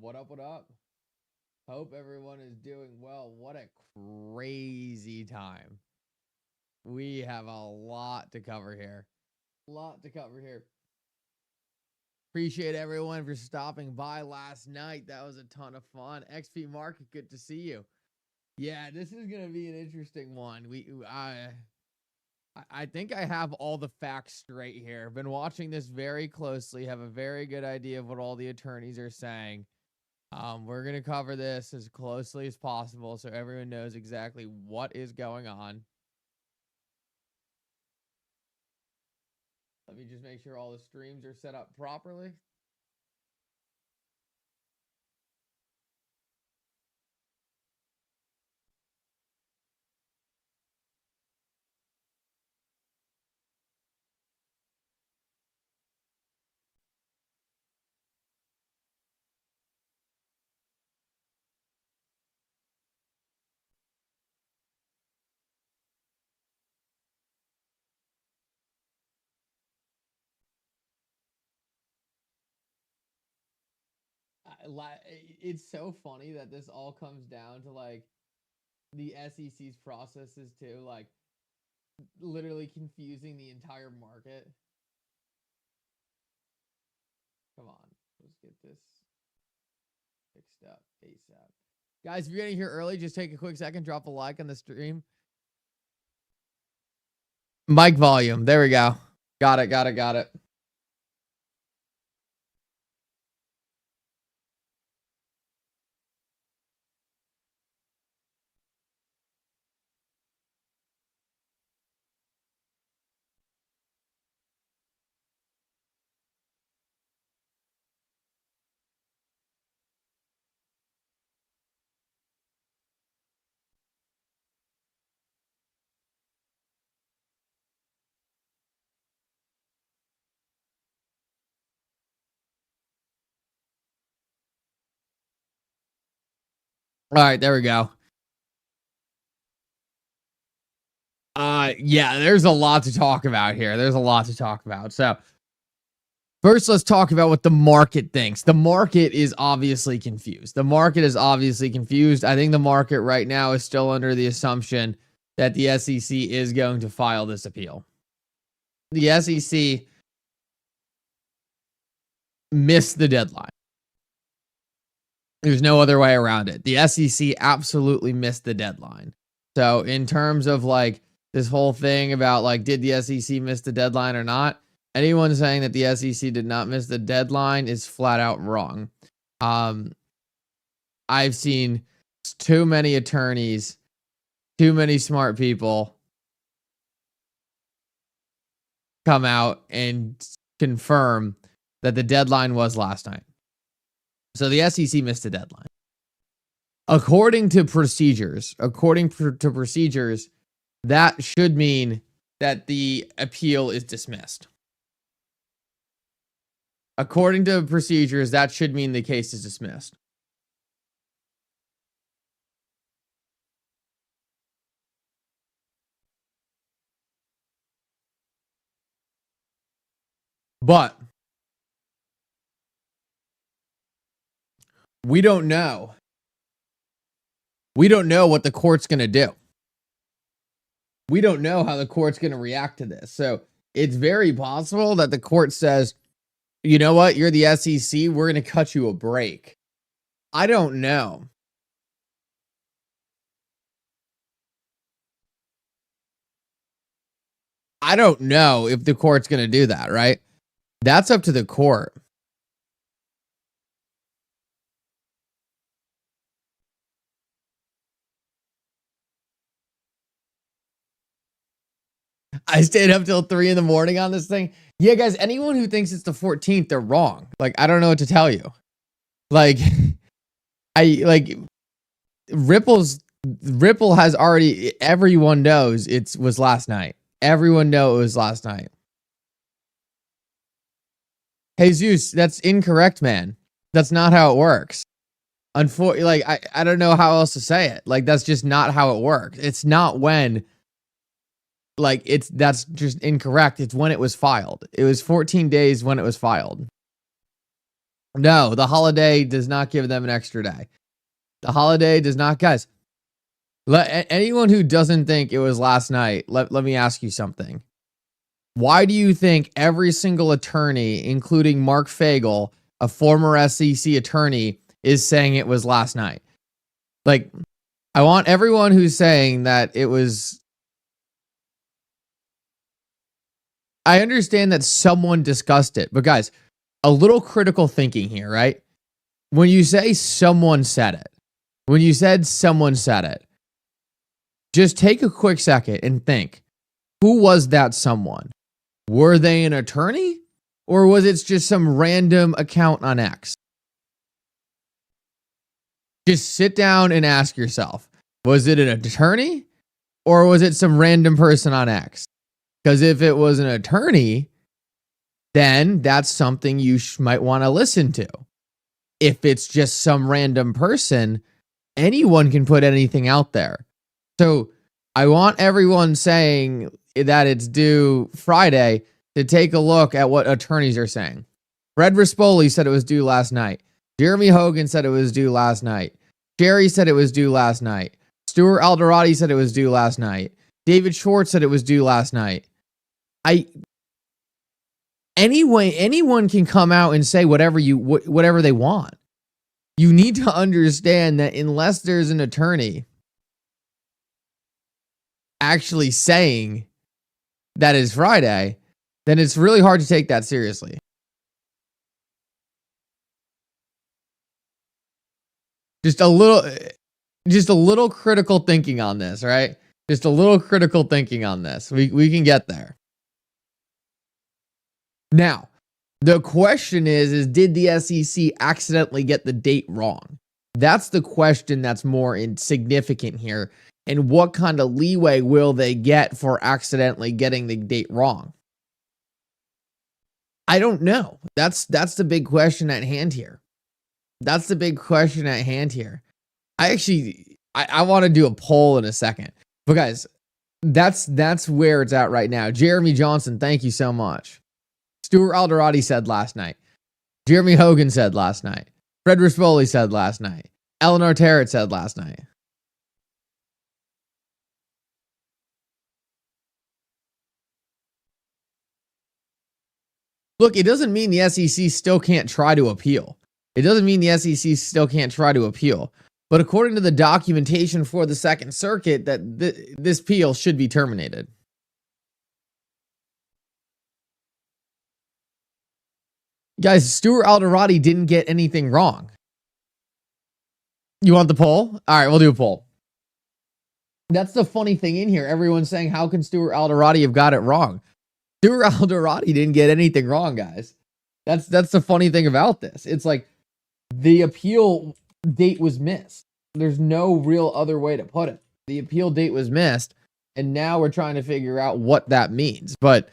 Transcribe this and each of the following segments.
What up, what up? Hope everyone is doing well. What a crazy time. We have a lot to cover here. Appreciate everyone for stopping by last night. That was a ton of fun. XP Market, good to see you. Yeah, this is going to be an interesting one. I think I have all the facts straight here. Been watching this very closely, have a very good idea of what all the attorneys are saying. We're going to cover this as closely as possible so everyone knows exactly what is going on. Let me just make sure all the streams are set up properly. It's so funny that this all comes down to like the SEC's processes too, like literally confusing the entire market. Come on, let's get this fixed up ASAP. Guys, if you're getting here early, just take a quick second, drop a like on the stream. Mic volume, there we go. Got it. All right, there we go. Yeah, there's a lot to talk about here. So first, let's talk about what the market thinks. The market is obviously confused. I think the market right now is still under the assumption that the SEC is going to file this appeal. The SEC missed the deadline. There's no other way around it. The SEC absolutely missed the deadline. So in terms of like this whole thing about like, did the SEC miss the deadline or not? Anyone saying that the SEC did not miss the deadline is flat out wrong. I've seen too many attorneys, too many smart people come out and confirm that the deadline was last night. So the SEC missed the deadline. According to procedures, that should mean that the appeal is dismissed. According to procedures, that should mean the case is dismissed. But we don't know. We don't know what the court's going to do. We don't know how the court's going to react to this. So it's very possible that the court says, you know what, you're the SEC, we're going to cut you a break. I don't know. I don't know if the court's going to do that, right? That's up to the court. I stayed up till 3 in the morning on this thing. Yeah, guys, anyone who thinks it's the 14th, they're wrong. Like, I don't know what to tell you. Like, Ripple has already, everyone knows it was last night. Everyone knows it was last night. Hey, Zeus, that's incorrect, man. That's not how it works. Unfortunately, like, I don't know how else to say it. Like, that's just not how it works. It's not when, like, that's just incorrect. It's when it was filed. It was 14 days when it was filed. No, the holiday does not give them an extra day. The holiday does not, guys. Anyone who doesn't think it was last night, let me ask you something. Why do you think every single attorney, including Mark Fagel, a former SEC attorney, is saying it was last night? Like, I want everyone who's saying that it was. I understand that someone discussed it, but guys, a little critical thinking here, right? When you say someone said it, when you said someone said it, just take a quick second and think, who was that someone? Were they an attorney? Or was it just some random account on X? Just sit down and ask yourself, was it an attorney? Or was it some random person on X? Because if it was an attorney, then that's something you might want to listen to. If it's just some random person, anyone can put anything out there. So I want everyone saying that it's due Friday to take a look at what attorneys are saying. Fred Rispoli said it was due last night. Jeremy Hogan said it was due last night. Jerry said it was due last night. Stuart Alderati said it was due last night. David Schwartz said it was due last night. Anyone can come out and say whatever they want. You need to understand that unless there's an attorney actually saying that is Friday, then it's really hard to take that seriously. Just a little critical thinking on this, right? Just a little critical thinking on this. We can get there. Now, the question is did the SEC accidentally get the date wrong? That's the question that's more insignificant here. And what kind of leeway will they get for accidentally getting the date wrong? I don't know. That's the big question at hand here. That's the big question at hand here. I want to do a poll in a second. But guys, that's where it's at right now. Jeremy Johnson, thank you so much. Stuart Alderati said last night. Jeremy Hogan said last night. Fred Rispoli said last night. Eleanor Tarrant said last night. Look, it doesn't mean the SEC still can't try to appeal. It doesn't mean the SEC still can't try to appeal. But according to the documentation for the Second Circuit, that this appeal should be terminated. Guys, Stuart Alderati didn't get anything wrong. You want the poll? All right, we'll do a poll. That's the funny thing in here. Everyone's saying, how can Stuart Alderati have got it wrong? Stuart Alderati didn't get anything wrong, guys. That's the funny thing about this. It's like the appeal date was missed. There's no real other way to put it. The appeal date was missed, and now we're trying to figure out what that means. But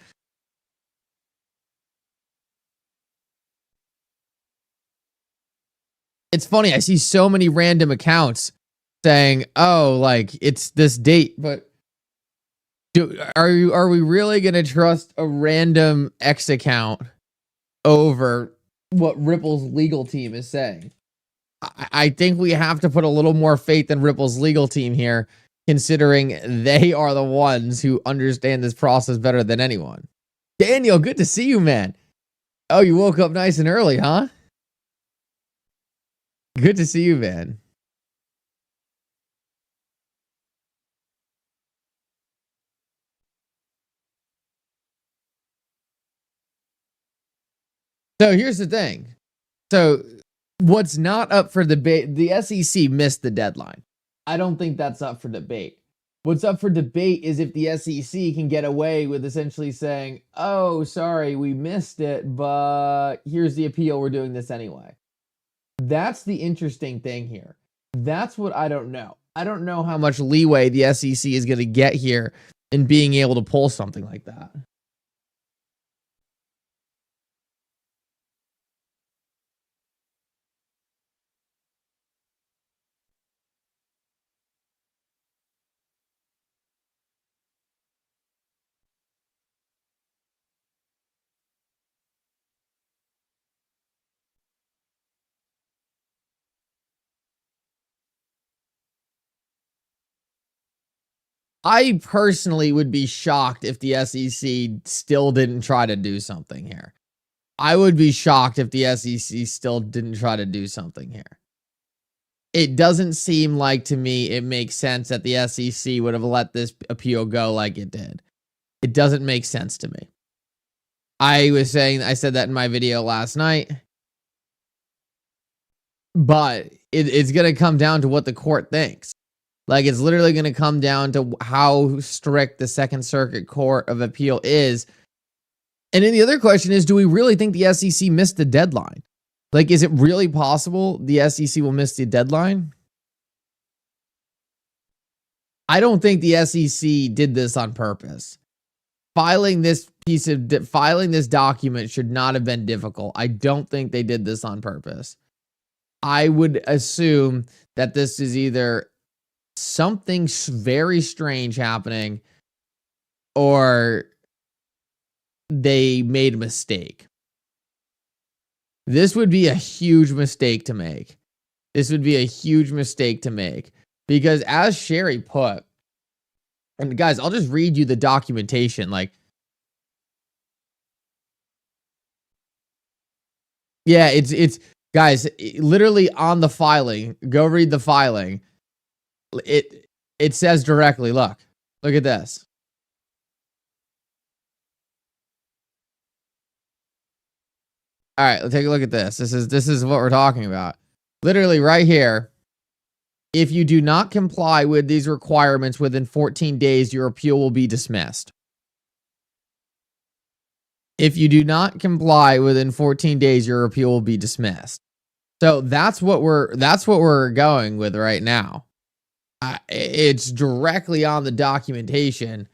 it's funny. I see so many random accounts saying, "Oh, like it's this date," but are we really going to trust a random X account over what Ripple's legal team is saying? I think we have to put a little more faith in Ripple's legal team here, considering they are the ones who understand this process better than anyone. Daniel, good to see you, man. Oh, you woke up nice and early, huh? Good to see you, man. So here's the thing. So what's not up for debate, the SEC missed the deadline. I don't think that's up for debate. What's up for debate is if the SEC can get away with essentially saying, oh, sorry, we missed it, but here's the appeal. We're doing this anyway. That's the interesting thing here. That's what I don't know. I don't know how much leeway the SEC is going to get here in being able to pull something like that. I personally would be shocked if the SEC still didn't try to do something here. I would be shocked if the SEC still didn't try to do something here. It doesn't seem like to me it makes sense that the SEC would have let this appeal go like it did. It doesn't make sense to me. I said that in my video last night. But it's going to come down to what the court thinks. Like, it's literally going to come down to how strict the Second Circuit Court of Appeal is. And then the other question is, do we really think the SEC missed the deadline? Like, is it really possible the SEC will miss the deadline? I don't think the SEC did this on purpose. Filing this document should not have been difficult. I don't think they did this on purpose. I would assume that this is either something very strange happening or they made a mistake. This would be a huge mistake to make. This would be a huge mistake to make because as Sherry put, and guys, I'll just read you the documentation. Like, yeah, it's guys, literally on the filing, go read the filing. It says directly, look at this. All right, let's take a look at this. This is what we're talking about. Literally right here. If you do not comply with these requirements within 14 days, your appeal will be dismissed. If you do not comply within 14 days, your appeal will be dismissed. So that's what we're going with right now. It's directly on the documentation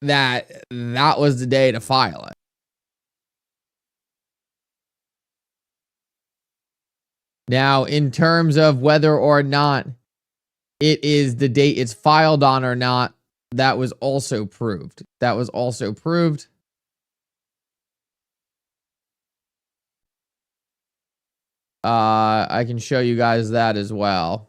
that was the day to file it. Now, in terms of whether or not it is the date it's filed on or not, that was also proved. I can show you guys that as well.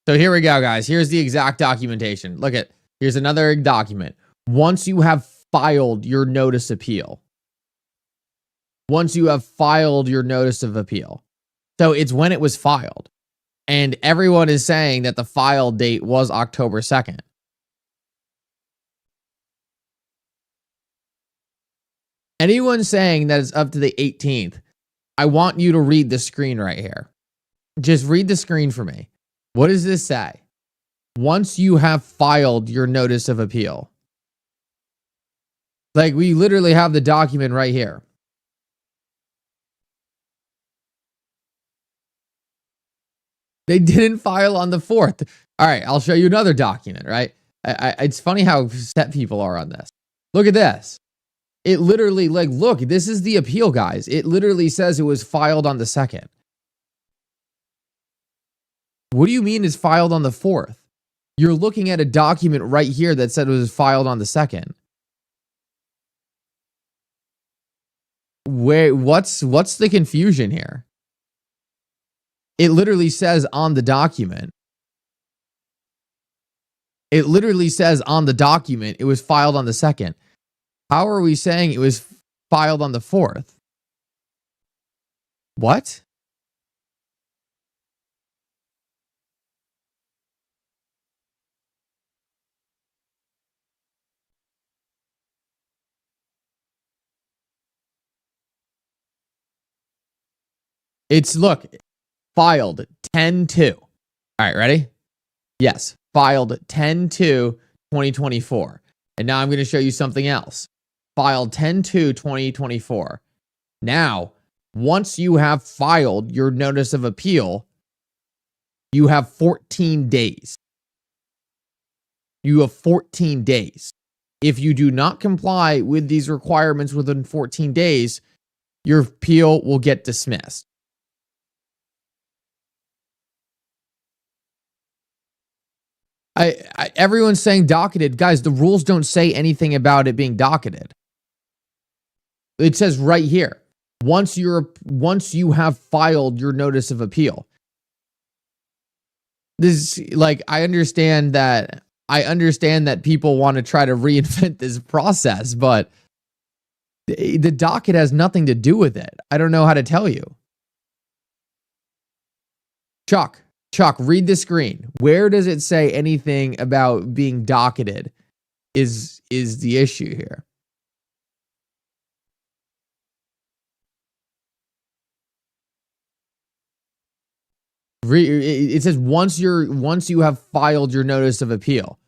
So here we go, guys. Here's the exact documentation. Here's another document. Once you have filed your notice of appeal. So it's when it was filed. And everyone is saying that the file date was October 2nd. Anyone saying that it's up to the 18th, I want you to read the screen right here. Just read the screen for me. What does this say? Once you have filed your notice of appeal. Like, we literally have the document right here. They didn't file on the 4th. All right, I'll show you another document, right? It's funny how set people are on this. Look at this. It literally, look, this is the appeal, guys. It literally says it was filed on the 2nd. What do you mean it's filed on the 4th? You're looking at a document right here that said it was filed on the 2nd. What's the confusion here? It literally says on the document. It was filed on the 2nd. How are we saying it was filed on the 4th? What? Filed 10/2. All right, ready? Yes, filed 10/2/2024. And now I'm going to show you something else. Filed 10/2/2024. Now, once you have filed your notice of appeal, You have 14 days. You have 14 days. If you do not comply with these requirements within 14 days, your appeal will get dismissed. Everyone's saying docketed. Guys, the rules don't say anything about it being docketed. It says right here, once you have filed your notice of appeal. This, like, I understand that people want to try to reinvent this process, but the docket has nothing to do with it. I don't know how to tell you. Chuck, read the screen. Where does it say anything about being docketed is the issue here? It says once you have filed your notice of appeal.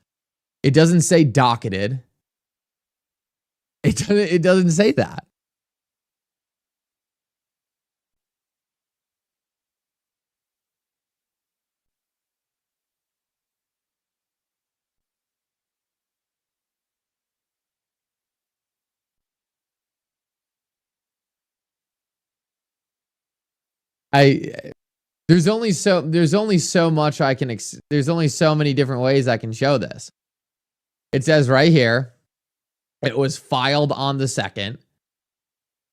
It doesn't say docketed. It doesn't say that. There's only so much I can there's only so many different ways I can show this. It says right here, it was filed on the 2nd.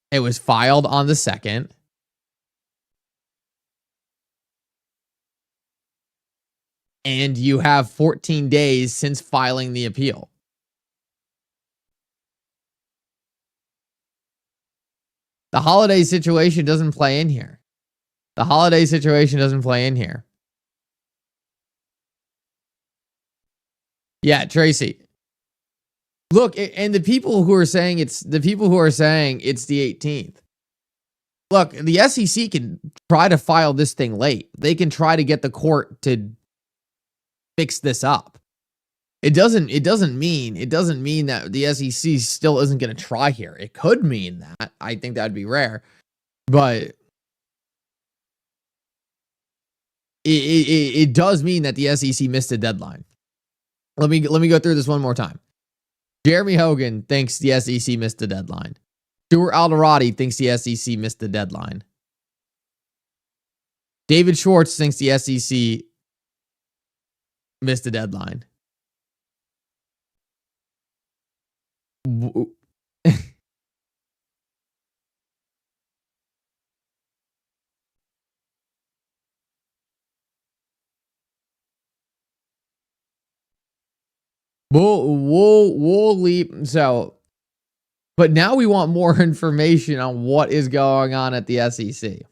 It was filed on the 2nd. And you have 14 days since filing the appeal. The holiday situation doesn't play in here. The holiday situation doesn't play in here. Yeah, Tracy. Look, and the people who are saying it's the 18th. Look, the SEC can try to file this thing late. They can try to get the court to fix this up. It doesn't mean that the SEC still isn't going to try here. It could mean that. I think that'd be rare. But it does mean that the SEC missed a deadline. Let me go through this one more time. Jeremy Hogan thinks the SEC missed the deadline. Stuart Alderati thinks the SEC missed the deadline. David Schwartz thinks the SEC missed the deadline. We'll leap. So, but now we want more information on what is going on at the SEC.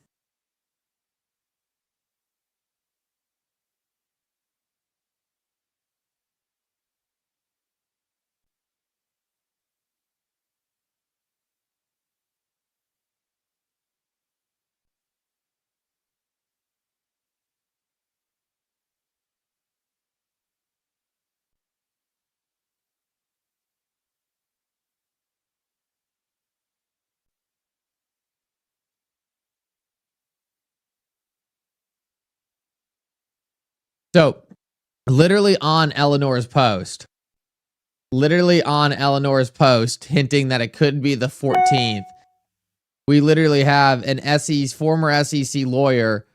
So, literally on Eleanor's post, hinting that it could be the 14th, we literally have an former SEC lawyer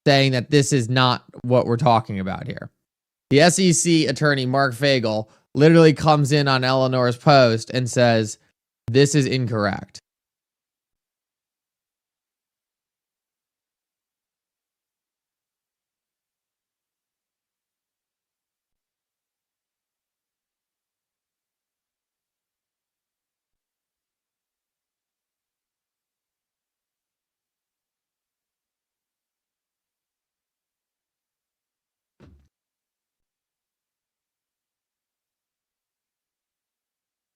saying that this is not what we're talking about here. The SEC attorney, Mark Fagel, literally comes in on Eleanor's post and says, this is incorrect.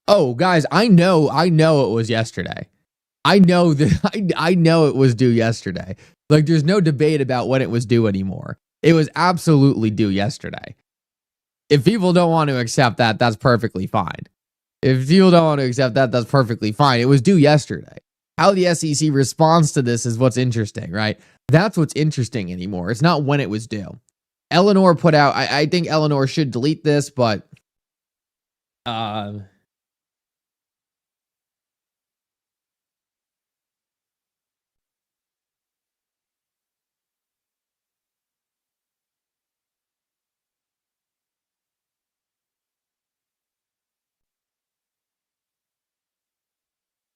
Oh, guys, I know it was yesterday. I know that I know it was due yesterday. Like, there's no debate about when it was due anymore. It was absolutely due yesterday. If people don't want to accept that, that's perfectly fine. If people don't want to accept that, that's perfectly fine. It was due yesterday. How the SEC responds to this is what's interesting, right? That's what's interesting anymore. It's not when it was due. Eleanor put out, I think Eleanor should delete this, but I'm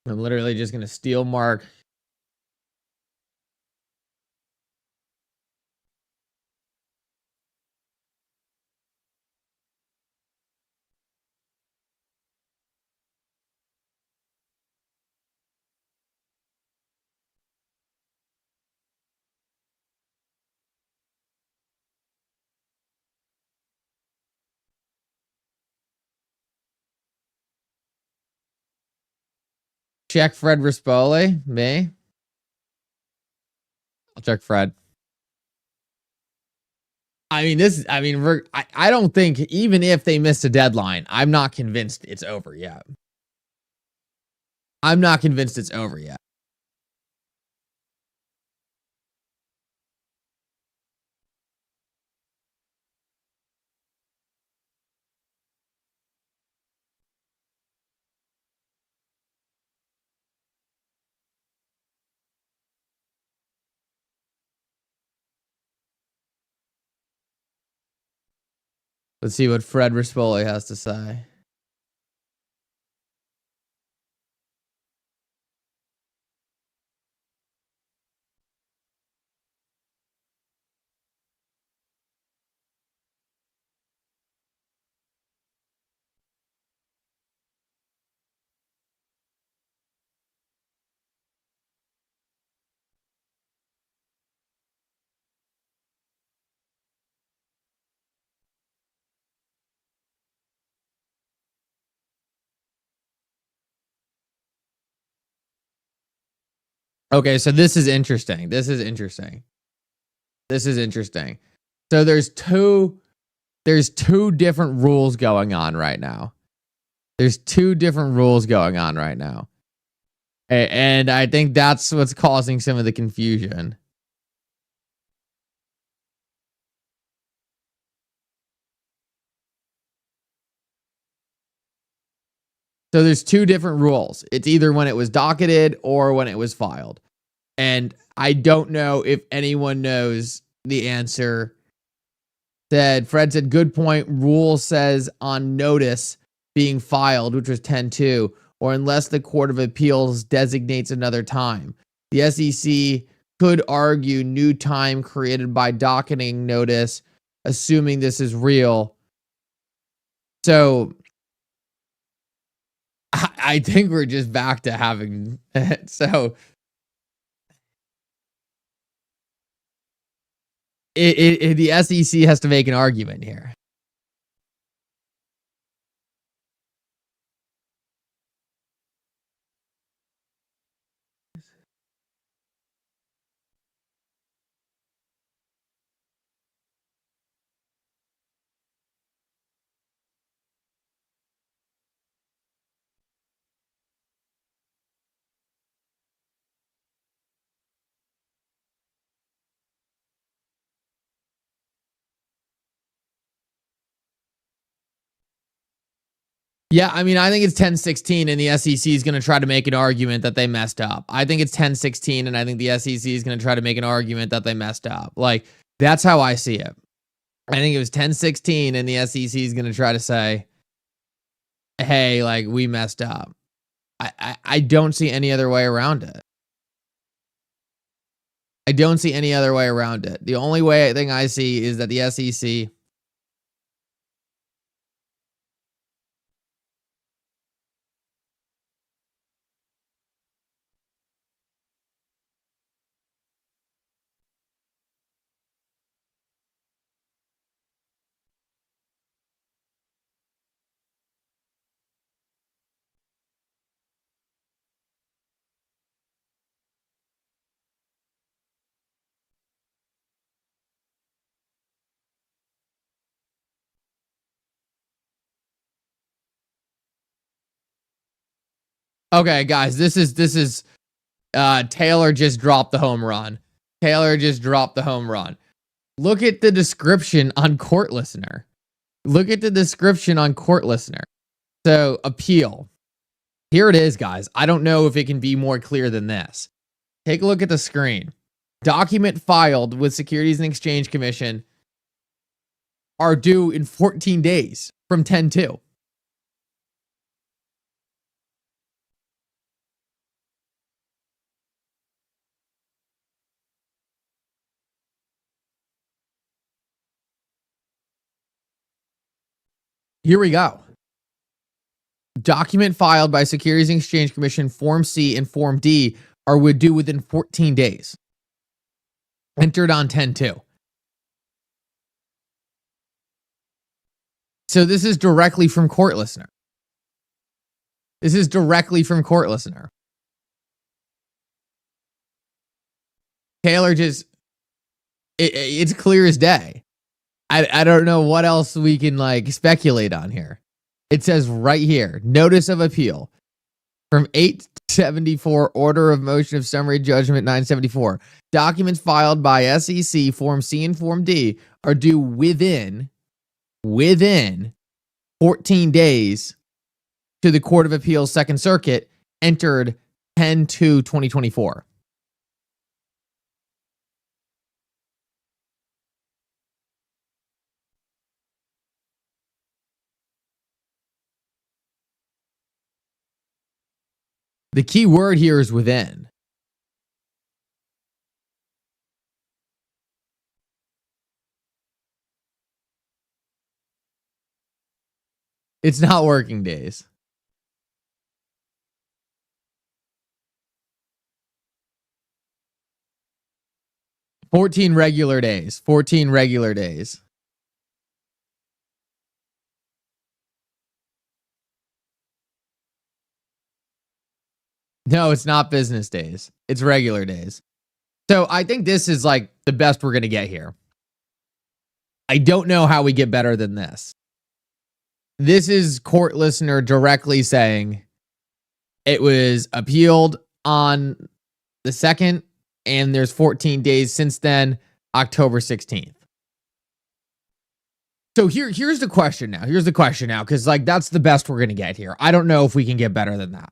literally just going to steal Mark. Check Fred Rispoli. Me? I'll check Fred. I mean, I don't think, even if they missed a deadline, I'm not convinced it's over yet. I'm not convinced it's over yet. Let's see what Fred Rispoli has to say. Okay, so this is interesting. This is interesting. So there's two different rules going on right now. And I think that's what's causing some of the confusion. So there's two different rules. It's either when it was docketed or when it was filed. And I don't know if anyone knows the answer. Fred said, good point. Rule says on notice being filed, which was 10-2, or unless the Court of Appeals designates another time. The SEC could argue new time created by docketing notice, assuming this is real. So I think we're just back to having so the SEC has to make an argument here. Yeah, I mean, I think it's 10-16 and the SEC is going to try to make an argument that they messed up. I think it's 10-16 and I think the SEC is going to try to make an argument that they messed up. Like, that's how I see it. I think it was 10-16 and the SEC is going to try to say, hey, like, we messed up. I don't see any other way around it. The only way thing I see is that the SEC Okay, guys, this is Taylor just dropped the home run. Look at the description on Court Listener. Look at the description on Court Listener. So, appeal. Here it is, guys. I don't know if it can be more clear than this. Take a look at the screen. Document filed with Securities and Exchange Commission are due in 14 days from 10/2. Here we go. Document filed by Securities and Exchange Commission, Form C and Form D are due within 14 days. Entered on 10/2. So this is directly from Court Listener. This is directly from Court Listener. Taylor just, it's clear as day. I don't know what else we can like speculate on here. It says right here, notice of appeal from 874, order of motion of summary judgment 974. Documents filed by SEC, Form C and Form D are due within 14 days to the Court of Appeals Second Circuit, entered 10/2/2024. The key word here is within. It's not working days. Fourteen regular days. 14 regular days. No, it's not business days. It's regular days. So I think this is like the best we're going to get here. I don't know how we get better than this. This is Court Listener directly saying it was appealed on the 2nd, and there's 14 days since then, October 16th. So here's the question now. Here's the question now, because like that's the best we're going to get here. I don't know if we can get better than that.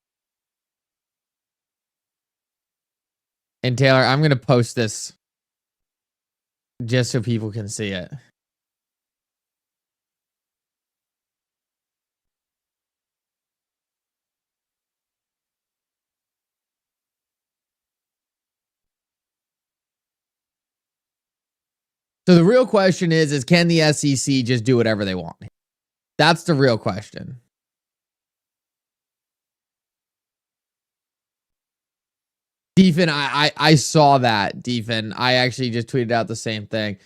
And Taylor, I'm going to post this just so people can see it. So the real question is can the SEC just do whatever they want? That's the real question. Deaton, I saw that, Deaton. I actually just tweeted out the same thing.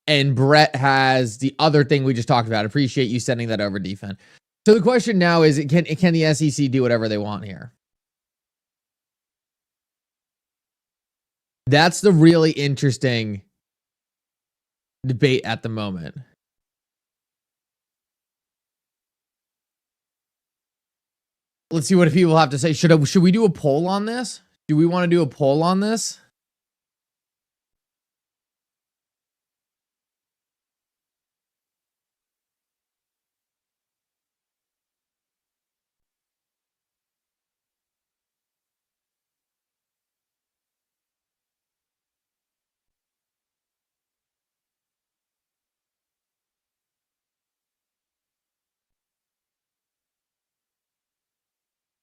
And Brett has the other thing we just talked about. Appreciate you sending that over, Deaton. So the question now is, can the SEC do whatever they want here? That's the really interesting debate at the moment. Let's see what people have to say. Should we do a poll on this? Do we want to do a poll on this?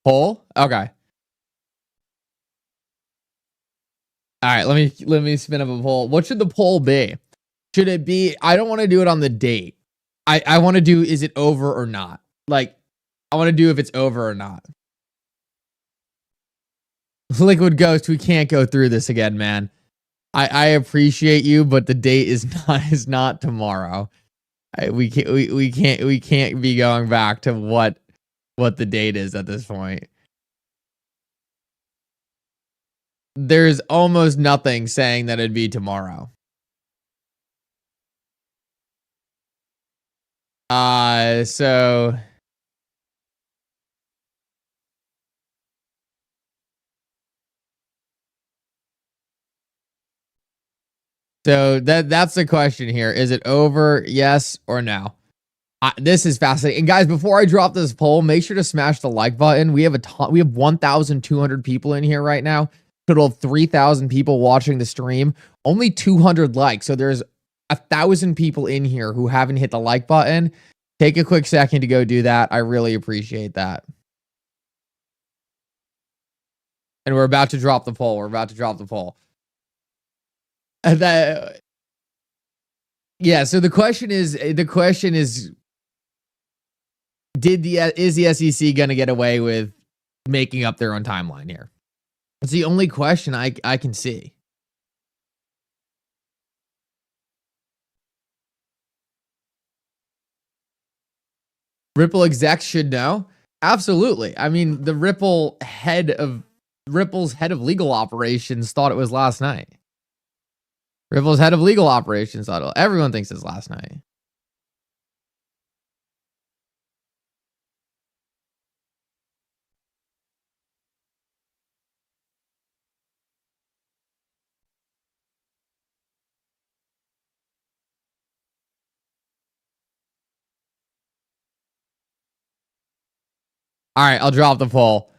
Poll? Okay. All right, let me spin up a poll. What should the poll be? Should it be, I don't want to do it on the date. I want to do, is it over or not? Like, I want to do if it's over or not. Liquid Ghost, we can't go through this again, man. I appreciate you, but the date is not tomorrow. We can't be going back to what the date is at this point. There's almost nothing saying that it'd be tomorrow. So So that's the question here. Is it over? Yes or no? This is fascinating. And guys, before I drop this poll, make sure to smash the like button. We have 1,200 people in here right now. Total of 3,000 people watching the stream. Only 200 likes. So there's 1,000 people in here who haven't hit the like button. Take a quick second to go do that. I really appreciate that. And we're about to drop the poll. We're about to drop the poll. And yeah, so the question is, is the SEC going to get away with making up their own timeline here? It's the only question I can see. Ripple execs should know. Absolutely. I mean, the Ripple's head of legal operations thought it was last night. Ripple's head of legal operations thought everyone thinks it's last night. All right, I'll drop the poll.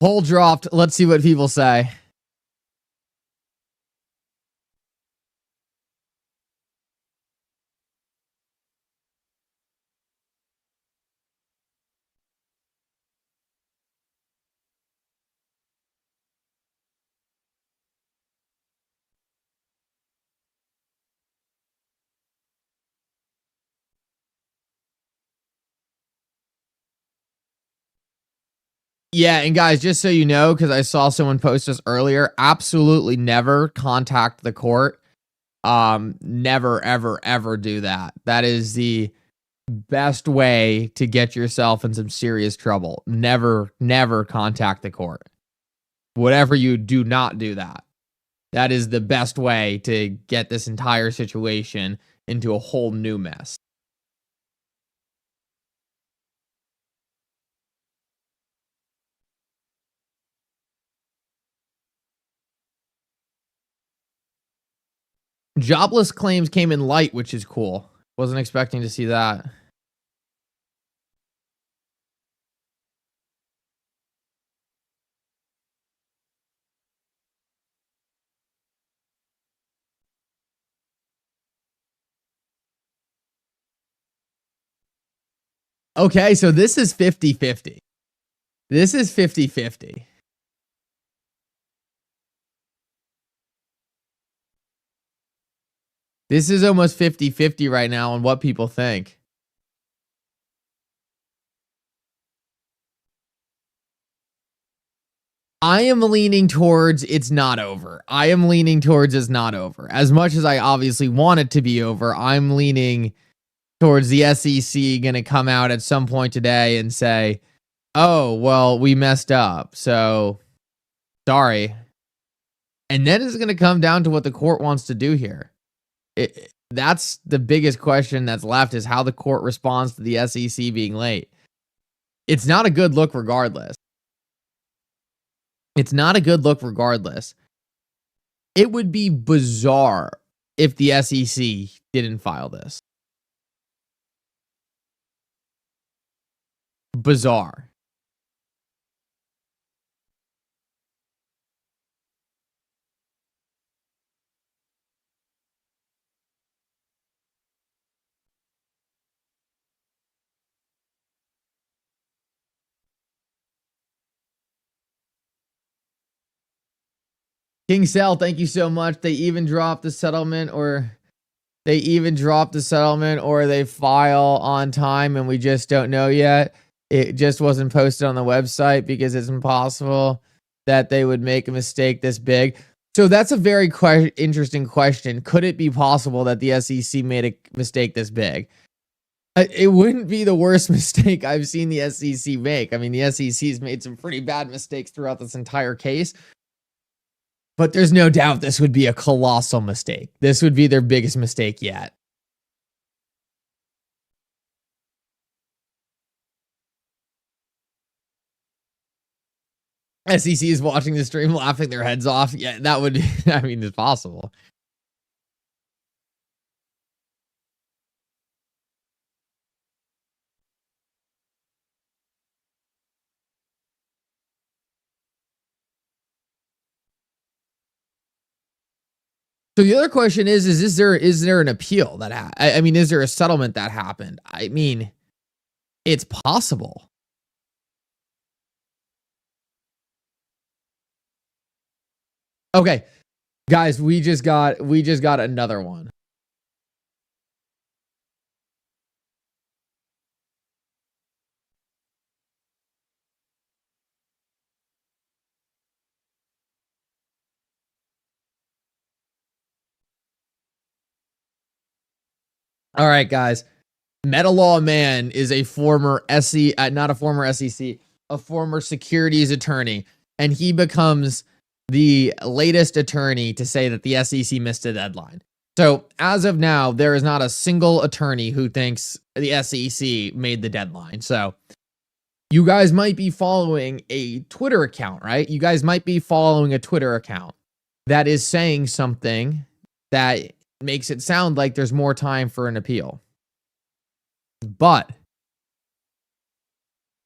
Poll dropped. Let's see what people say. Yeah, and guys, just so you know, because I saw someone post this earlier, absolutely never contact the court. Never, ever, ever do that. That is the best way to get yourself in some serious trouble. Never, never contact the court. Whatever you do, not do that. That is the best way to get this entire situation into a whole new mess. Jobless claims came in light, which is cool. Wasn't expecting to see that. Okay, so this is 50-50. This is 50-50. This is almost 50-50 right now on what people think. I am leaning towards it's not over. I am leaning towards it's not over. As much as I obviously want it to be over, I'm leaning towards the SEC going to come out at some point today and say, oh, well, we messed up. So, sorry. And then it's going to come down to what the court wants to do here. That's the biggest question that's left, is how the court responds to the SEC being late. It's not a good look regardless. It's not a good look regardless. It would be bizarre if the SEC didn't file this. Bizarre. King Cell, thank you so much. They even dropped the settlement, or they file on time and we just don't know yet. It just wasn't posted on the website because it's impossible that they would make a mistake this big. So that's a very interesting question. Could it be possible that the SEC made a mistake this big? It wouldn't be the worst mistake I've seen the SEC make. I mean, the SEC's made some pretty bad mistakes throughout this entire case. But there's no doubt this would be a colossal mistake. This would be their biggest mistake yet. SEC is watching the stream laughing their heads off. Yeah, that would, I mean, it's possible. So the other question is there an appeal that I mean, is there a settlement that happened? I mean, it's possible. Okay, guys, we just got another one. All right, guys. Metalaw Man is a former not a former SEC, a former securities attorney, and he becomes the latest attorney to say that the SEC missed a deadline. So as of now, there is not a single attorney who thinks the SEC made the deadline. So you guys might be following a Twitter account, right? You guys might be following a Twitter account that is saying something that makes it sound like there's more time for an appeal. But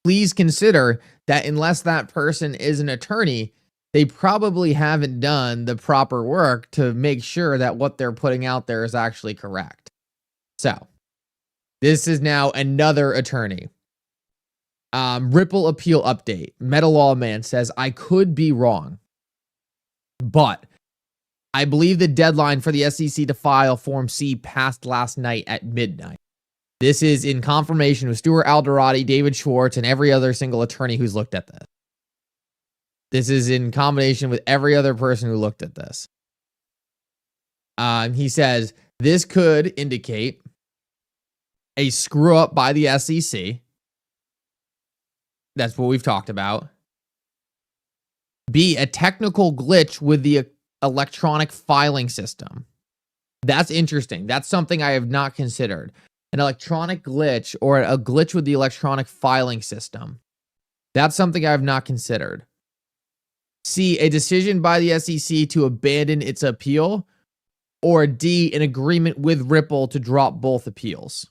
please consider that unless that person is an attorney, they probably haven't done the proper work to make sure that what they're putting out there is actually correct. So this is now another attorney. Ripple appeal update. Metalaw Man says, I could be wrong, but I believe the deadline for the SEC to file Form C passed last night at midnight. This is in confirmation with Stuart Alderati, David Schwartz, and every other single attorney who's looked at this. This is in combination with every other person who looked at this. He says, this could indicate a screw up by the SEC. That's what we've talked about. B, a technical glitch with the electronic filing system. That's interesting. That's something I have not considered. An electronic glitch or a glitch with the electronic filing system. That's something I have not considered. C, a decision by the SEC to abandon its appeal. Or D, an agreement with Ripple to drop both appeals.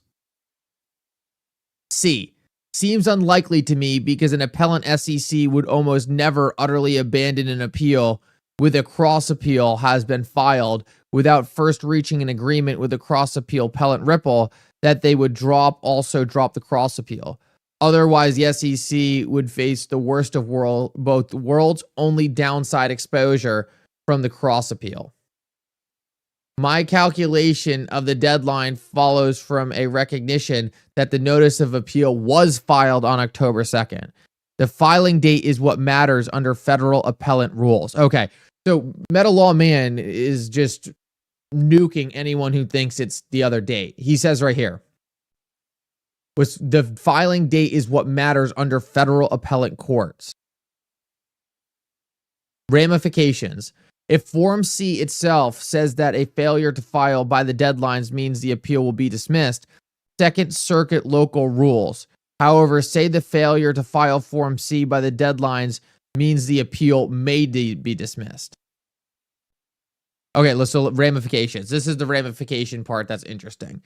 C, seems unlikely to me because an appellant SEC would almost never utterly abandon an appeal with a cross appeal has been filed without first reaching an agreement with the cross appeal appellant Ripple that they would also drop the cross appeal. Otherwise, the SEC would face the worst of both worlds, only downside exposure from the cross appeal. My calculation of the deadline follows from a recognition that the notice of appeal was filed on October 2nd. The filing date is what matters under federal appellant rules. Okay, so Metalaw Man is just nuking anyone who thinks it's the other date. He says right here, the filing date is what matters under federal appellate courts. Ramifications. If Form C itself says that a failure to file by the deadlines means the appeal will be dismissed, Second Circuit local rules. However, say the failure to file Form C by the deadlines means the appeal may be dismissed. Okay, let's look at ramifications. This is the ramification part that's interesting.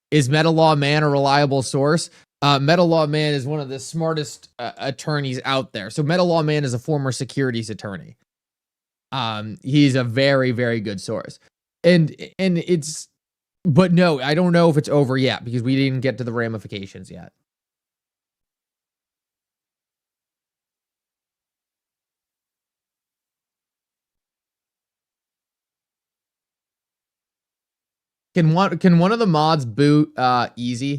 Is Metalaw Man a reliable source? Metalaw Man is one of the smartest attorneys out there. So Metalaw Man is a former securities attorney. He's a very, very good source. And it's, but no, I don't know if it's over yet because we didn't get to the ramifications yet. Can one of the mods boot Easy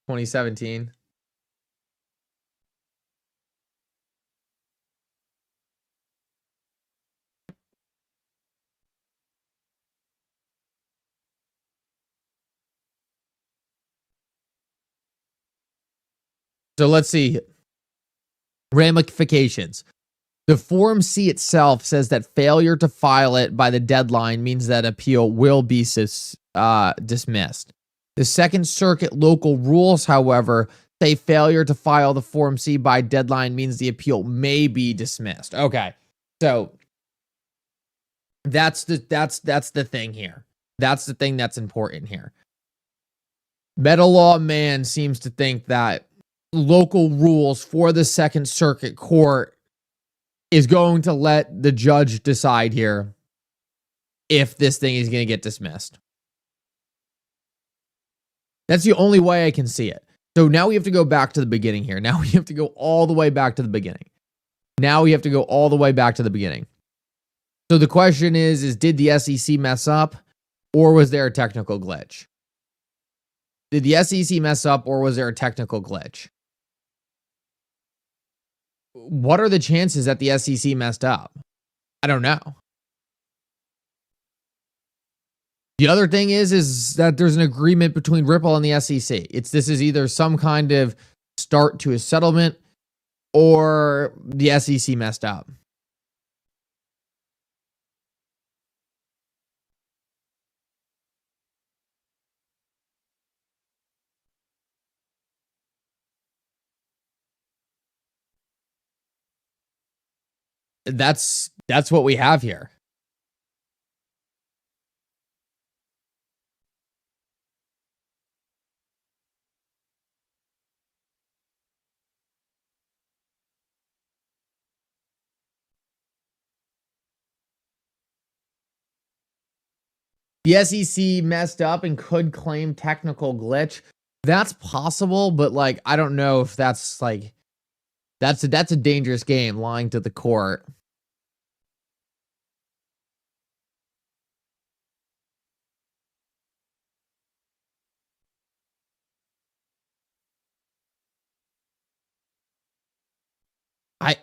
2017? So let's see. Ramifications. The Form C itself says that failure to file it by the deadline means that appeal will be dismissed. The Second Circuit local rules, however, say failure to file the Form C by deadline means the appeal may be dismissed. Okay. So that's the thing here. That's the thing that's important here. Meta Law Man seems to think that local rules for the Second Circuit Court is going to let the judge decide here if this thing is going to get dismissed. That's the only way I can see it. So now we have to go back to the beginning here. Now we have to go all the way back to the beginning. So the question is did the SEC mess up, or was there a technical glitch? Did the SEC mess up, or was there a technical glitch? What are the chances that the SEC messed up? I don't know. The other thing is that there's an agreement between Ripple and the SEC. This is either some kind of start to a settlement, or the SEC messed up. That's what we have here. The SEC messed up and could claim technical glitch. That's possible, but like I don't know if that's like that's a dangerous game, lying to the court.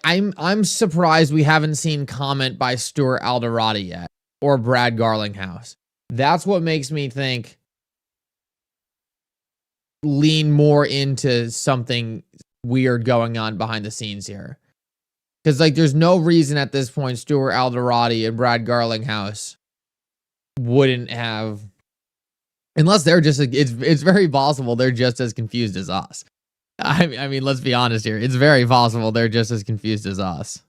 I'm surprised we haven't seen comment by Stuart Alderati yet, or Brad Garlinghouse. That's what makes me think lean more into something weird going on behind the scenes here. Because like there's no reason at this point Stuart Alderati and Brad Garlinghouse wouldn't have, unless they're just, it's very possible they're just as confused as us. I mean, let's be honest here. It's very possible they're just as confused as us.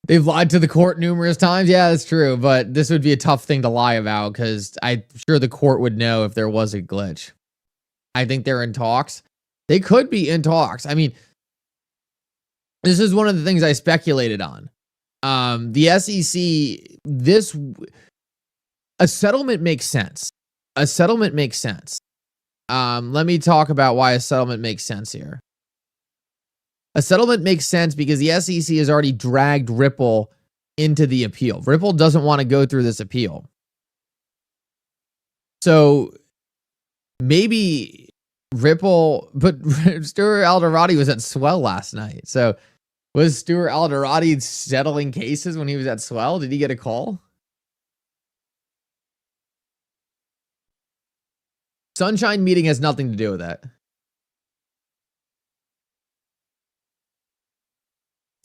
They've lied to the court numerous times. Yeah, that's true. But this would be a tough thing to lie about because I'm sure the court would know if there was a glitch. I think they're in talks. They could be in talks. I mean, this is one of the things I speculated on. The SEC, a settlement makes sense. A settlement makes sense. Let me talk about why a settlement makes sense here. A settlement makes sense because the SEC has already dragged Ripple into the appeal. Ripple doesn't want to go through this appeal. So maybe Ripple, but Stuart Alderati was at Swell last night. So was Stuart Alderati settling cases when he was at Swell? Did he get a call? Sunshine meeting has nothing to do with that.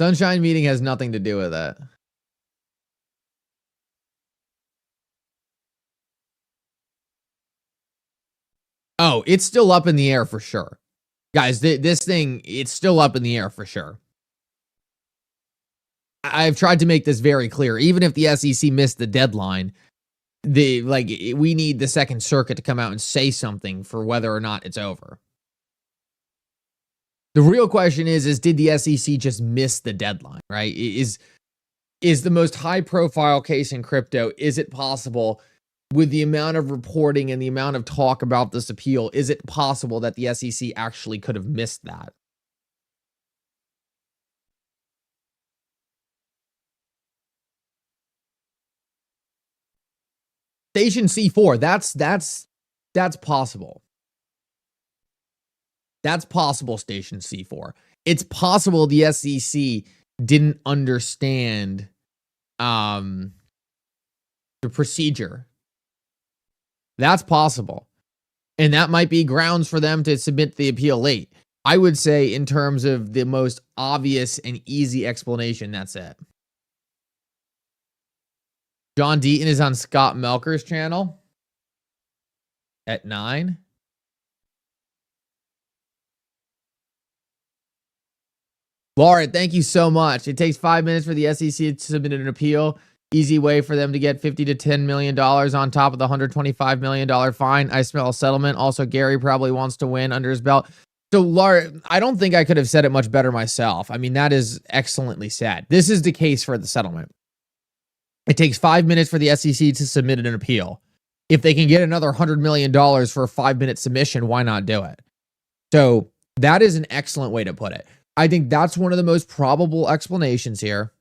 Sunshine meeting has nothing to do with that. Oh, it's still up in the air for sure. Guys, this thing, it's still up in the air for sure. I've tried to make this very clear. Even if the SEC missed the deadline, we need the Second Circuit to come out and say something for whether or not it's over. The real question is did the SEC just miss the deadline, right? Is the most high profile case in crypto, is it possible with the amount of reporting and the amount of talk about this appeal, is it possible that the SEC actually could have missed that? Station C4, that's possible. That's possible, Station C4. It's possible the SEC didn't understand the procedure. That's possible. And that might be grounds for them to submit the appeal late. I would say in terms of the most obvious and easy explanation, that's it. John Deaton is on Scott Melker's channel at 9. Laura, thank you so much. It takes 5 minutes for the SEC to submit an appeal. Easy way for them to get $50 to $10 million on top of the $125 million fine. I smell a settlement. Also, Gary probably wants to win under his belt. So, Laura, I don't think I could have said it much better myself. I mean, that is excellently said. This is the case for the settlement. It takes 5 minutes for the SEC to submit an appeal. If they can get another $100 million for a 5-minute submission, why not do it? So that is an excellent way to put it. I think that's one of the most probable explanations here.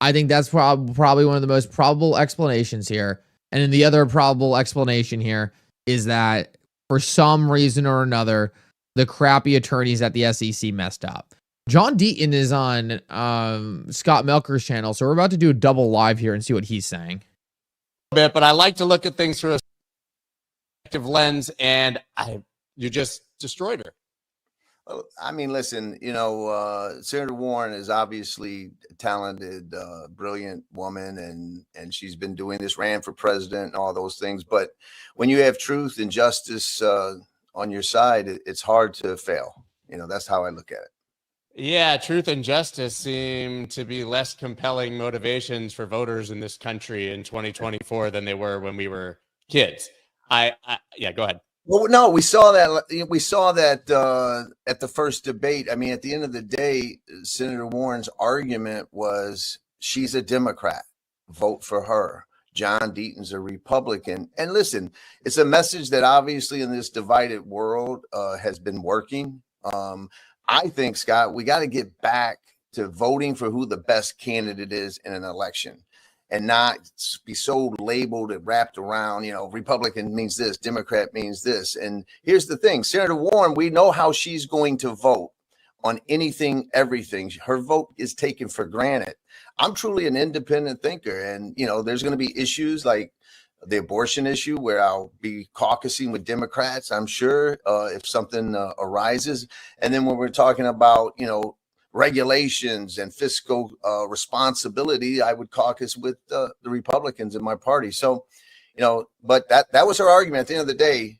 I think that's probably one of the most probable explanations here. And then the other probable explanation here is that for some reason or another, the crappy attorneys at the SEC messed up. John Deaton is on Scott Melker's channel, so we're about to do a double live here and see what he's saying. But I like to look at things through a subjective lens, and you just destroyed her. I mean, listen, you know, Senator Warren is obviously a talented, brilliant woman, and she's been doing this, ran for president and all those things. But when you have truth and justice on your side, it's hard to fail. You know, that's how I look at it. Yeah, truth and justice seem to be less compelling motivations for voters in this country in 2024 than they were when we were kids. Yeah, go ahead. Well, no, we saw that. We saw that at the first debate. I mean, at the end of the day, Senator Warren's argument was she's a Democrat. Vote for her. John Deaton's a Republican. And listen, it's a message that obviously in this divided world has been working. I think, Scott, we got to get back to voting for who the best candidate is in an election and not be so labeled and wrapped around, you know, Republican means this, Democrat means this. And here's the thing, Senator Warren, we know how she's going to vote on anything, everything. Her vote is taken for granted. I'm truly an independent thinker. And, you know, there's going to be issues like the abortion issue where I'll be caucusing with Democrats, I'm sure, if something arises. And then when we're talking about, you know, regulations and fiscal responsibility, I would caucus with the Republicans in my party. So, you know, but that was her argument. At the end of the day,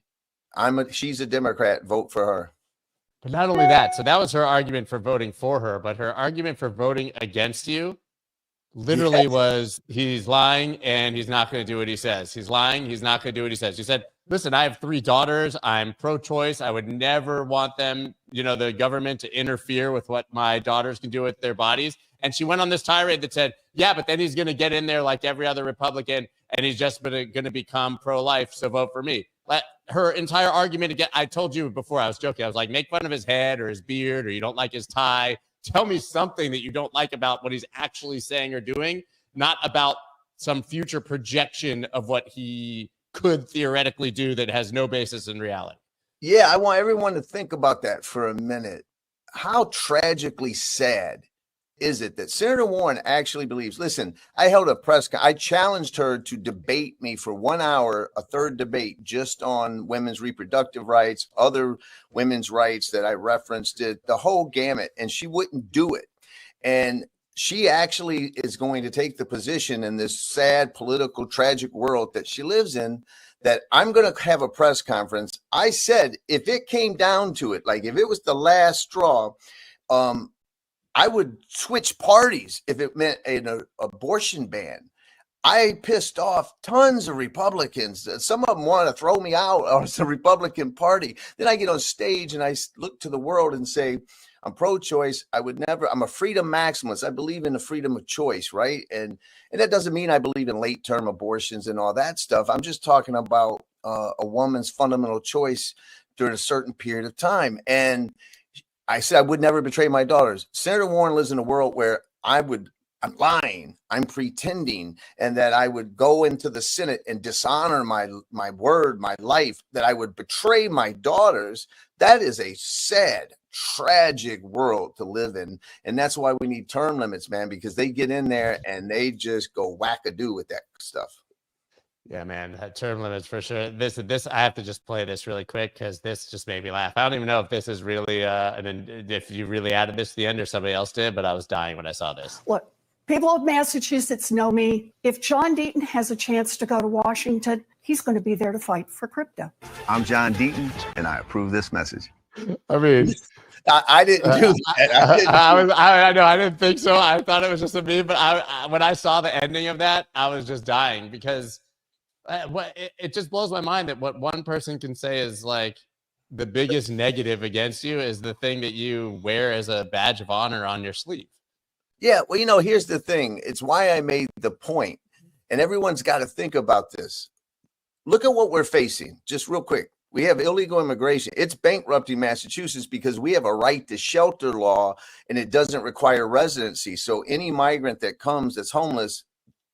she's a Democrat, vote for her. But not only that, so that was her argument for voting for her, but her argument for voting against you literally was he's lying and he's not going to do what he says. He's lying. He's not going to do what he says. She said, listen, I have 3 daughters. I'm pro-choice. I would never want them, you know, the government to interfere with what my daughters can do with their bodies. And she went on this tirade that said, yeah, but then he's going to get in there like every other Republican and he's just going to become pro-life. So vote for me. Her entire argument again, I told you before, I was joking. I was like, make fun of his head or his beard, or you don't like his tie. Tell me something that you don't like about what he's actually saying or doing, not about some future projection of what he could theoretically do that has no basis in reality. Yeah, I want everyone to think about that for a minute. How tragically sad is it that Senator Warren actually believes, listen, I held a I challenged her to debate me for 1 hour, a third debate just on women's reproductive rights, other women's rights that I referenced it, the whole gamut, and she wouldn't do it. And she actually is going to take the position in this sad political tragic world that she lives in that I'm going to have a press conference. I said, if it came down to it, like if it was the last straw, I would switch parties if it meant an abortion ban. I pissed off tons of Republicans. Some of them want to throw me out of the Republican Party. Then I get on stage and I look to the world and say, I'm pro-choice. I'm a freedom maximalist. I believe in the freedom of choice, right? And that doesn't mean I believe in late-term abortions and all that stuff. I'm just talking about a woman's fundamental choice during a certain period of time. And I said I would never betray my daughters. Senator Warren lives in a world where I'm lying, I'm pretending, and that I would go into the Senate and dishonor my word, my life, that I would betray my daughters. That is a sad, tragic world to live in. And that's why we need term limits, man, because they get in there and they just go wackadoo with that stuff. Yeah, man, term limits for sure. This I have to just play this really quick because this just made me laugh. I don't even know if this is really if you really added this to the end or somebody else did, but I was dying when I saw this. Look, people of Massachusetts know me. If John Deaton has a chance to go to Washington, he's going to be there to fight for crypto. I'm John Deaton, and I approve this message. I mean, I didn't do that. I know I didn't think so. I thought it was just a meme, but when I saw the ending of that, I was just dying because it just blows my mind that what one person can say is like the biggest negative against you is the thing that you wear as a badge of honor on your sleeve. Yeah, well, here's the thing. It's why I made the point, and everyone's got to think about this. Look at what we're facing, just real quick. We have illegal immigration. It's bankrupting Massachusetts because we have a right to shelter law, and it doesn't require residency. So any migrant that comes that's homeless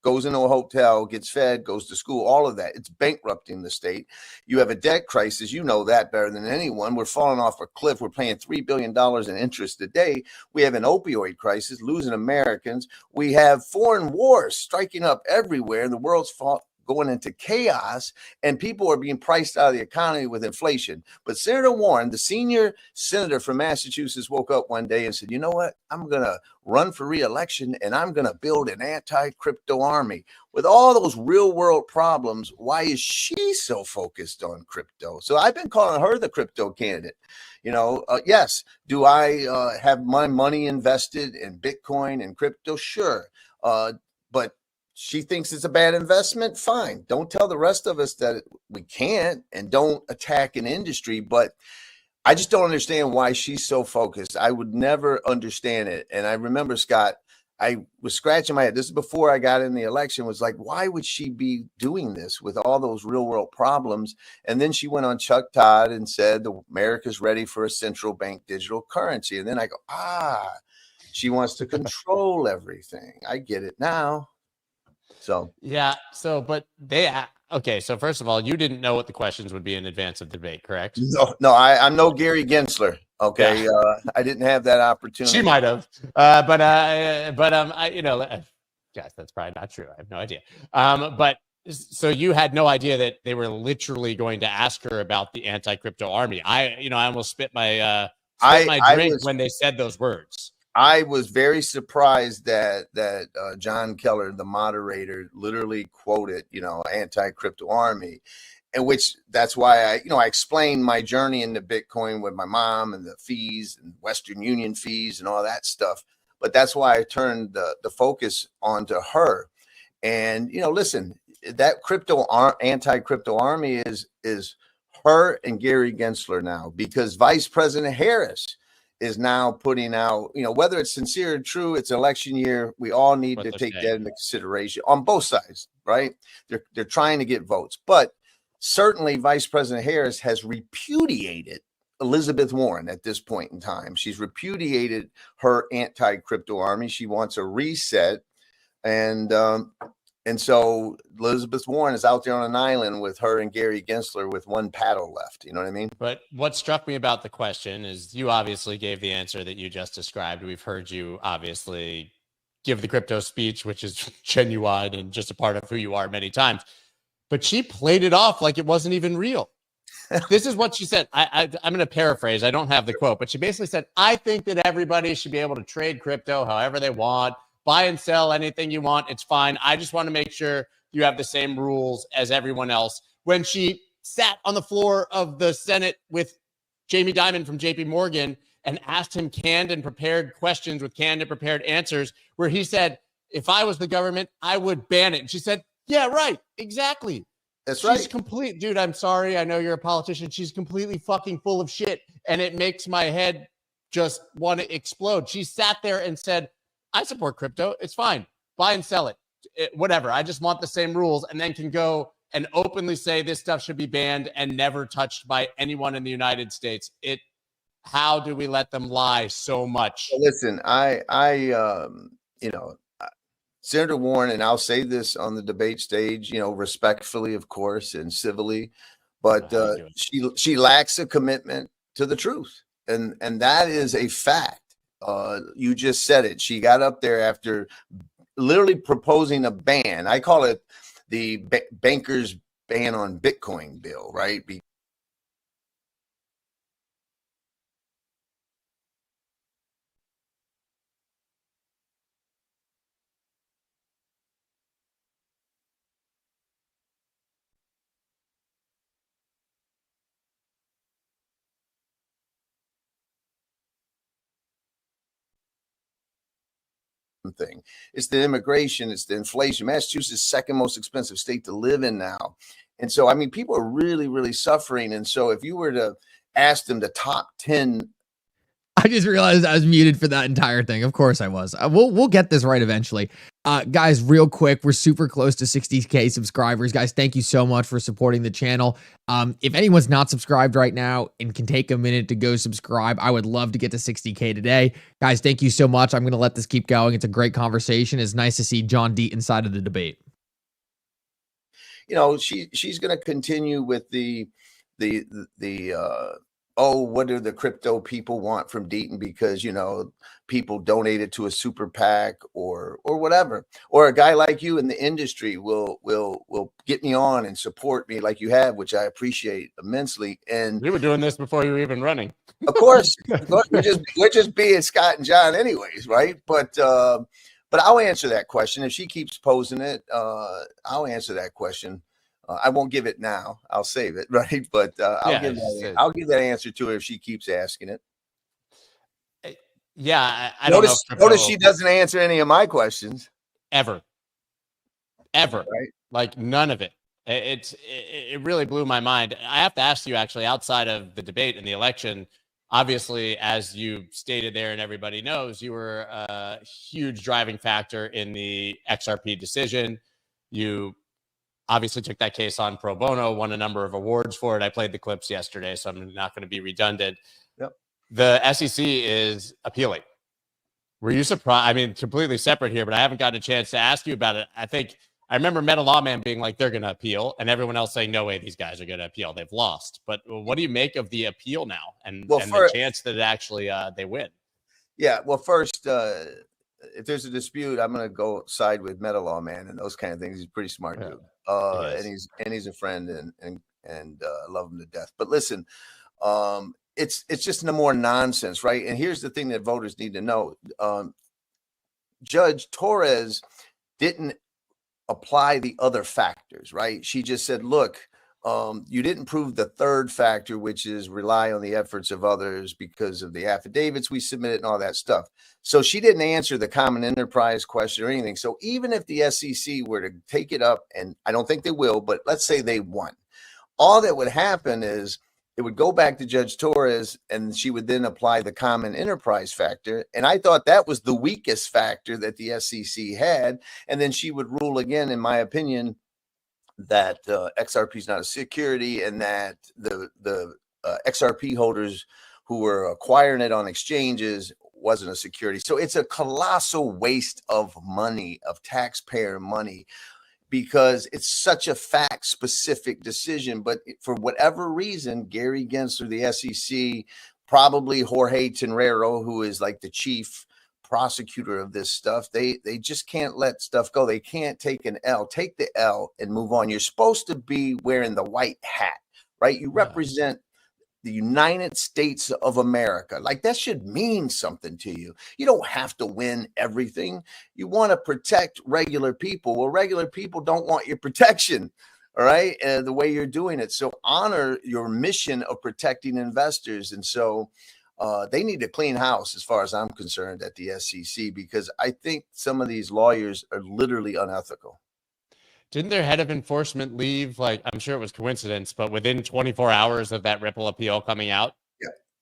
goes into a hotel, gets fed, goes to school, all of that. It's bankrupting the state. You have a debt crisis. You know that better than anyone. We're falling off a cliff. We're paying $3 billion in interest a day. We have an opioid crisis, losing Americans. We have foreign wars striking up everywhere. The world's going into chaos, and people are being priced out of the economy with inflation. But Senator Warren, the senior senator from Massachusetts, woke up one day and said, you know what? I'm going to run for re-election, and I'm going to build an anti-crypto army. With all those real-world problems, why is she so focused on crypto? So I've been calling her the crypto candidate. Yes. Do I have my money invested in Bitcoin and crypto? Sure. But she thinks it's a bad investment. Fine. Don't tell the rest of us that we can't, and don't attack an industry. But I just don't understand why she's so focused. I would never understand it. And I remember, Scott, I was scratching my head. This is before I got in the election, was like, why would she be doing this with all those real world problems? And then she went on Chuck Todd and said, America's ready for a central bank digital currency. And then I go, she wants to control everything. I get it now. So yeah. But okay. So first of all, you didn't know what the questions would be in advance of the debate, correct? No, I'm no Gary Gensler. Okay. Yeah. I didn't have that opportunity. She might have, yes, that's probably not true. I have no idea. But so you had no idea that they were literally going to ask her about the anti-crypto army. I almost spit my drink when they said those words. I was very surprised that John Keller, the moderator, literally quoted, anti-crypto army, and which that's why I explained my journey into Bitcoin with my mom and the fees and Western Union fees and all that stuff. But that's why I turned the focus onto her. And, listen, that anti-crypto army is her and Gary Gensler now, because Vice President Harris is now putting out, whether it's sincere or true, it's election year. We all need to take that into consideration on both sides, right? They're trying to get votes, but certainly Vice President Harris has repudiated Elizabeth Warren at this point in time. She's repudiated her anti-crypto army. She wants a reset. And so Elizabeth Warren is out there on an island with her and Gary Gensler with one paddle left. You know what I mean? But what struck me about the question is you obviously gave the answer that you just described. We've heard you obviously give the crypto speech, which is genuine and just a part of who you are many times. But she played it off like it wasn't even real. This is what she said. I'm going to paraphrase. I don't have the quote, but she basically said, I think that everybody should be able to trade crypto however they want. Buy and sell anything you want. It's fine. I just want to make sure you have the same rules as everyone else. When she sat on the floor of the Senate with Jamie Dimon from JP Morgan and asked him canned and prepared questions with canned and prepared answers, where he said, if I was the government, I would ban it. And she said, yeah, right. Exactly. That's right. She's complete. Dude, I'm sorry. I know you're a politician. She's completely fucking full of shit. And it makes my head just want to explode. She sat there and said, I support crypto. It's fine. Buy and sell it. Whatever. I just want the same rules, and then can go and openly say this stuff should be banned and never touched by anyone in the United States. How do we let them lie so much? Listen, Senator Warren, and I'll say this on the debate stage, respectfully, of course, and civilly, but she lacks a commitment to the truth. And that is a fact. You just said it. She got up there after literally proposing a ban. I call it bankers ban on Bitcoin bill, right? Thing. It's the immigration, it's the inflation. Massachusetts is the second most expensive state to live in now. And so, I mean, people are really, really suffering. And so if you were to ask them the top 10. I just realized I was muted for that entire thing. Of course I was. We'll get this right eventually. Guys, real quick, we're super close to 60K subscribers. Guys, thank you so much for supporting the channel. If anyone's not subscribed right now and can take a minute to go subscribe, I would love to get to 60K today. Guys, thank you so much. I'm going to let this keep going. It's a great conversation. It's nice to see John Deaton side of the debate. You know, she's going to continue with the oh, what do the crypto people want from Deaton? Because, you know, people donated to a super PAC or whatever, or a guy like you in the industry will get me on and support me like you have, which I appreciate immensely. And we were doing this before you were even running. Of course, we're just being Scott and John anyways, right? But I'll answer that question. If she keeps posing it, I'll answer that question. I won't give it now. I'll save it, right? But I'll give that answer to her if she keeps asking it. Yeah, I don't know. Notice she doesn't answer any of my questions ever, right? Like none of it. It really blew my mind. I have to ask you, actually, outside of the debate and the election, obviously, as you stated there, and everybody knows, you were a huge driving factor in the XRP decision. You obviously took that case on pro bono, won a number of awards for it. I played the clips yesterday, so I'm not going to be redundant. Yep. The SEC is appealing. Were you surprised? I mean, completely separate here, but I haven't gotten a chance to ask you about it. I remember Meta Lawman being like, they're going to appeal, and everyone else saying, no way, these guys are going to appeal. They've lost. But what do you make of the appeal now and the chance that it actually they win? Yeah, well, first, if there's a dispute, I'm going to go side with Meta Lawman and those kind of things. He's a pretty smart dude. And he's a friend and love him to death. But listen, it's just no more nonsense, right? And here's the thing that voters need to know. Judge Torres didn't apply the other factors, right? She just said, look, you didn't prove the third factor, which is rely on the efforts of others because of the affidavits we submitted and all that stuff. So she didn't answer the common enterprise question or anything. So even if the SEC were to take it up, and I don't think they will, but let's say they won, all that would happen is it would go back to Judge Torres and she would then apply the common enterprise factor. And I thought that was the weakest factor that the SEC had. And then she would rule again, in my opinion, that XRP is not a security and that the XRP holders who were acquiring it on exchanges wasn't a security. So it's a colossal waste of money, of taxpayer money, because it's such a fact-specific decision. But for whatever reason, Gary Gensler, the SEC, probably Jorge Tenrero, who is like the chief prosecutor of this stuff, they just can't let stuff go. They can't take an L. Take the L and move on. You're supposed to be wearing the white hat, right? You represent the United States of America. Like, that should mean something to you. You don't have to win everything. You want to protect regular people. Well, regular people don't want your protection, all right? The way you're doing it. So honor your mission of protecting investors. And so they need to clean house as far as I'm concerned at the SEC, because I think some of these lawyers are literally unethical. Didn't their head of enforcement leave? Like, I'm sure it was coincidence, but within 24 hours of that Ripple appeal coming out?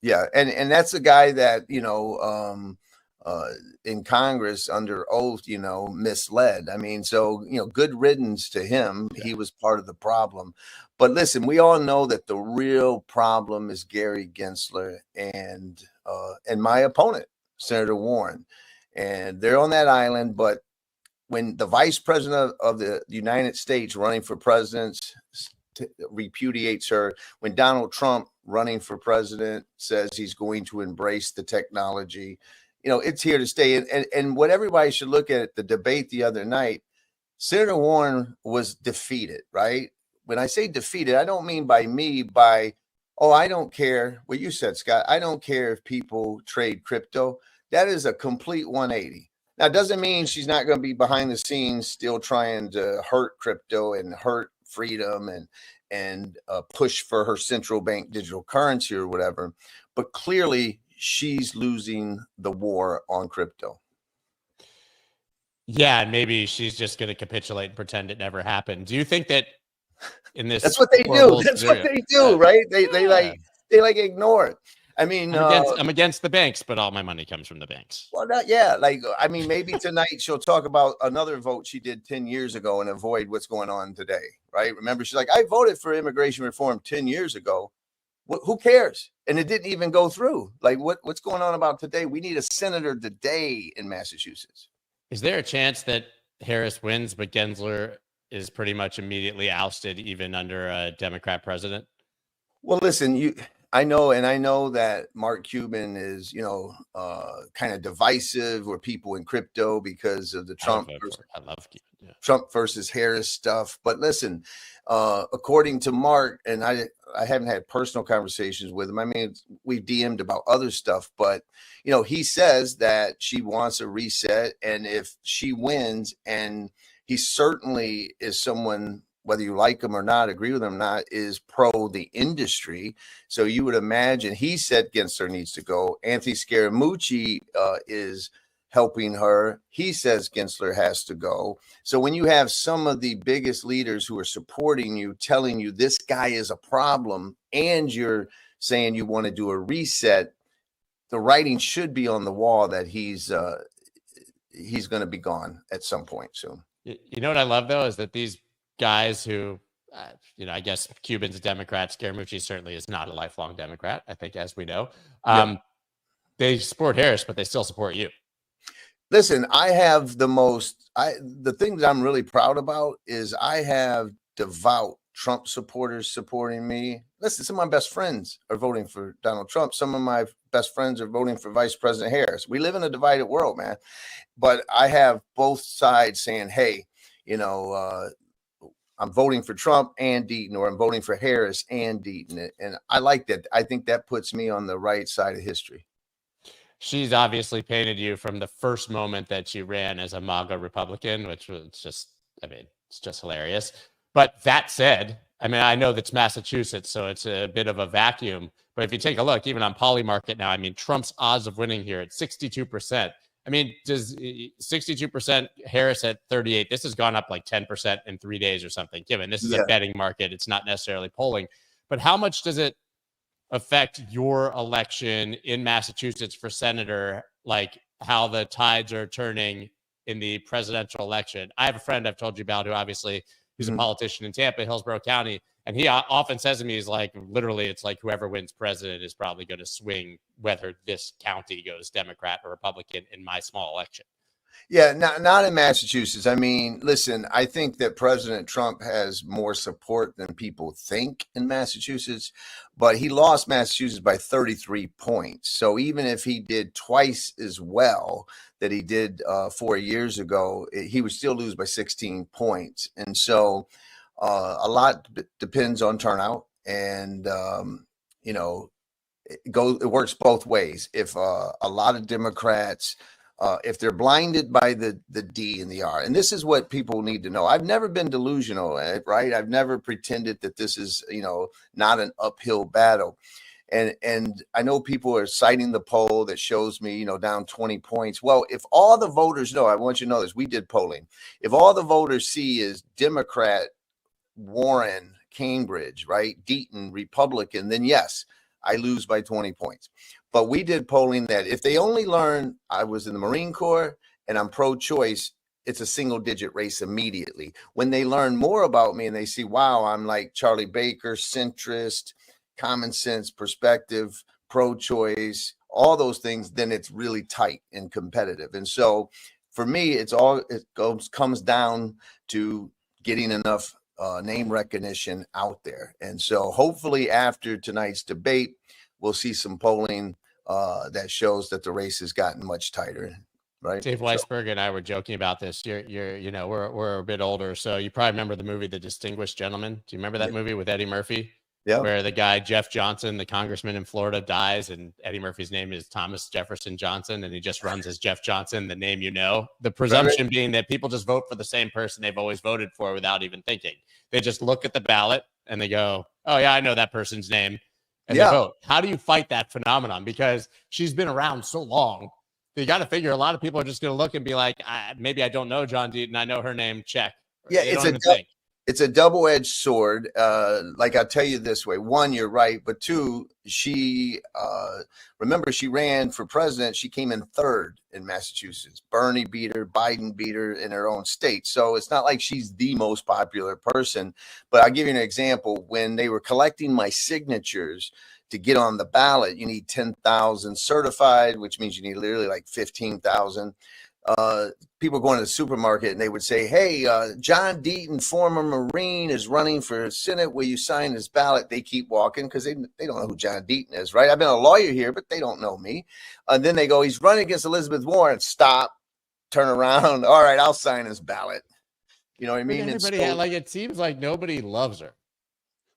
Yeah. And that's a guy that, you know, in Congress under oath, you know, misled. I mean, so, you know, good riddance to him. Yeah. He was part of the problem. But listen, we all know that the real problem is Gary Gensler and my opponent, Senator Warren. And they're on that island. But when the vice president of the United States running for president repudiates her, when Donald Trump running for president says he's going to embrace the technology, you know, it's here to stay. And what everybody should look at the debate the other night, Senator Warren was defeated, right? When I say defeated, I don't mean by, oh, I don't care what you said, Scott. I don't care if people trade crypto. That is a complete 180. Now, it doesn't mean she's not going to be behind the scenes still trying to hurt crypto and hurt freedom and push for her central bank digital currency or whatever. But clearly, she's losing the war on crypto. Yeah, and maybe she's just going to capitulate and pretend it never happened. Do you think that in this? That's what they do. That's what they do, right? They like ignore it. I mean, I'm against the banks, but all my money comes from the banks. Well, I mean, maybe tonight she'll talk about another vote she did 10 years ago and avoid what's going on today, right? Remember, she's like, I voted for immigration reform 10 years ago. Who cares? And it didn't even go through. Like, what's going on about today? We need a senator today in Massachusetts. Is there a chance that Harris wins, but Gensler is pretty much immediately ousted, even under a Democrat president? Well, listen, I know that Mark Cuban is, kind of divisive or people in crypto because of the Trump versus Harris stuff. But listen, according to Mark, and I haven't had personal conversations with him. I mean, we've DM'd about other stuff, but he says that she wants a reset, and if she wins, and he certainly is someone, whether you like him or not, agree with him or not, is pro the industry. So you would imagine he said Gensler needs to go. Anthony Scaramucci is helping her. He says Gensler has to go. So when you have some of the biggest leaders who are supporting you, telling you this guy is a problem, and you're saying you want to do a reset, the writing should be on the wall that he's going to be gone at some point soon. You know what I love, though, is that these guys who, I guess Cuban's a Democrat. Scaramucci certainly is not a lifelong Democrat, I think, as we know. They support Harris, but they still support you. Listen, I have the thing that I'm really proud about is I have devout Trump supporters supporting me. Listen, some of my best friends are voting for Donald Trump. Some of my best friends are voting for Vice President Harris. We live in a divided world, man. But I have both sides saying, hey, I'm voting for Trump and Deaton, or I'm voting for Harris and Deaton. And I like that. I think that puts me on the right side of history. She's obviously painted you from the first moment that she ran as a MAGA Republican, which was it's just hilarious. But that said, I know that's Massachusetts, so it's a bit of a vacuum. But if you take a look, even on Polymarket now, Trump's odds of winning here at 62%. Does 62% Harris at 38? This has gone up like 10% in 3 days or something, given this is a betting market. It's not necessarily polling. But how much does it affect your election in Massachusetts for senator, like how the tides are turning in the presidential election? I have a friend I've told you about who obviously he's a politician in Tampa, Hillsborough County. And he often says to me, he's like, literally, it's like whoever wins president is probably going to swing whether this county goes Democrat or Republican in my small election. Yeah, not in Massachusetts. Listen, I think that President Trump has more support than people think in Massachusetts, but he lost Massachusetts by 33 points. So even if he did twice as well that he did 4 years ago, he would still lose by 16 points. And so a lot depends on turnout, and it works both ways. If a lot of Democrats, if they're blinded by the D and the R, and this is what people need to know. I've never been delusional, right? I've never pretended that this is, not an uphill battle. And I know people are citing the poll that shows me, down 20 points. Well, if all the voters know, I want you to know this, we did polling. If all the voters see is Democrat, Warren, Cambridge, right, Deaton, Republican, then yes, I lose by 20 points. But we did polling that if they only learn I was in the Marine Corps and I'm pro-choice, it's a single-digit race immediately. When they learn more about me and they see, wow, I'm like Charlie Baker, centrist, common sense, perspective, pro-choice, all those things, then it's really tight and competitive. And so for me, it comes down to getting enough name recognition out there. And so hopefully after tonight's debate, we'll see some polling that shows that the race has gotten much tighter. right? Dave Weisberg and I were joking about this. You know, we're a bit older, so you probably remember the movie The Distinguished Gentleman. Do you remember that movie with Eddie Murphy? Yeah. Where the guy Jeff Johnson, the congressman in Florida, dies, and Eddie Murphy's name is Thomas Jefferson Johnson, and he just runs as Jeff Johnson, the name you know. The presumption being that people just vote for the same person they've always voted for without even thinking. They just look at the ballot and they go, "Oh yeah, I know that person's name," and they vote. How do you fight that phenomenon? Because she's been around so long. You got to figure a lot of people are just going to look and be like, maybe I don't know John Deaton. I know her name. Check. Yeah, it's a double-edged sword. Like I'll tell you this way: one, you're right, but two, she remember she ran for president. She came in third in Massachusetts. Bernie beat her, Biden beat her in her own state. So it's not like she's the most popular person. But I'll give you an example. When they were collecting my signatures to get on the ballot, you need 10,000 certified, which means you need literally like 15,000. People going to the supermarket and they would say, "Hey, John Deaton, former Marine, is running for Senate. Will you sign his ballot?" They keep walking because they don't know who John Deaton is, right? I've been a lawyer here, but they don't know me. And then they go, "He's running against Elizabeth Warren." Stop, turn around. All right, I'll sign his ballot. You know what I mean? Everybody, it seems like nobody loves her.